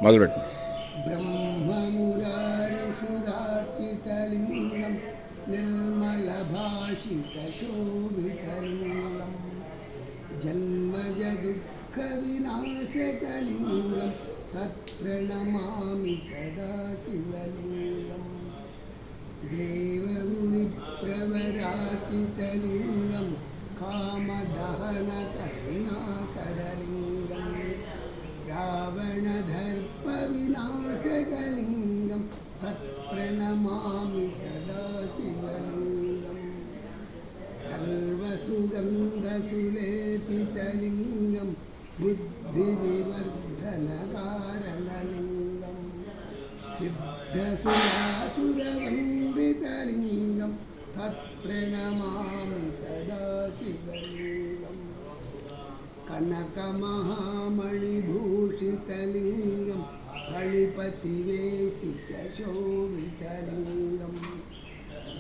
మొదలుపెట్టు. బ్రహ్మమురారిసుధార్చితలింగం నిర్మలభాషితశోభితలింగం జన్మజ దుఃఖ వినాశకలింగం తత్ప్రణమామి సదా శివలింగం దేవమునిప్రవరాచితలింగం కామదహన కరుణాకరలింగం రావణదర్ప వినాశకలింగం తత్ప్రణమామి సదా శివలింగం సర్వసుగంధసులేపితలింగం బుద్ధివివర్ధనకారణలింగం సిద్ధసురాసురవందితలింగం తత్ప్రణమామి సదా శివలింగం కనకమహామణిభూషితలింగం ఫణిపతివేష్టితశోభితలింగం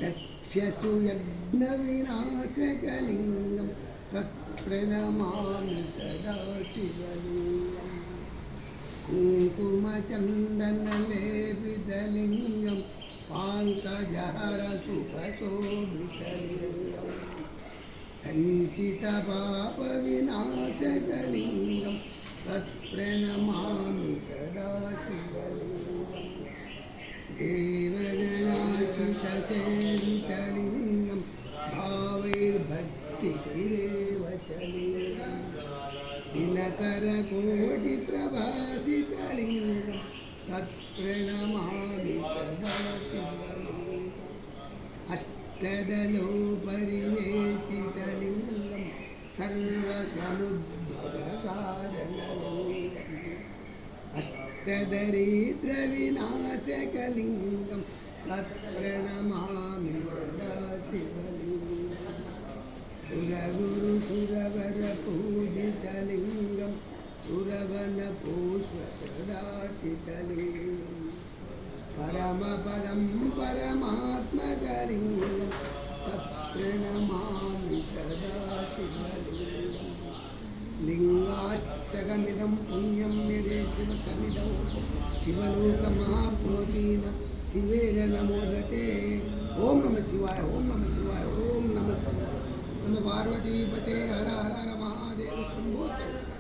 దక్షసుయజ్ఞవినాశకలింగం తత్ప్రణమామి సదా శివలింగం కుంకుమచందనలేపితలింగం పాంకజహరసుపశోభితలింగం సంచితపాపవినాశకలింగం తత్ప్రణమామి సదా శివలింగం దేవగణార్పితసేవితలింగం భావైర్భక్తికిరేవచలింగం దినకరకోటిప్రభాసితలింగం తత్ప్రణమామి సదా శివలింగం అష్టదలోపరివేష్టితలింగం సర్వసముద్భవకారణలింగం అష్టదరిద్రవినాశకలింగం తత్ప్రణమామి సదా శివలింగం సురగురుసురవరపూజితలింగం సురవనపూష్వసదాచితలింగం పరమపదం పరమాత్మకలింగం తత్ప్రణమామి సదా శివలింగం లింగాష్టకమిదం పుణ్యం యదే శివసన్నిధౌ శివలోకమాప్నోతిన శివేన నమోదతే. ఓం నమ శివాయ, ఓం నమ శివాయ, ఓం నమ శివాయ. నమ పార్వతీపతే హర హర మహాదేవ శంభో శంకర.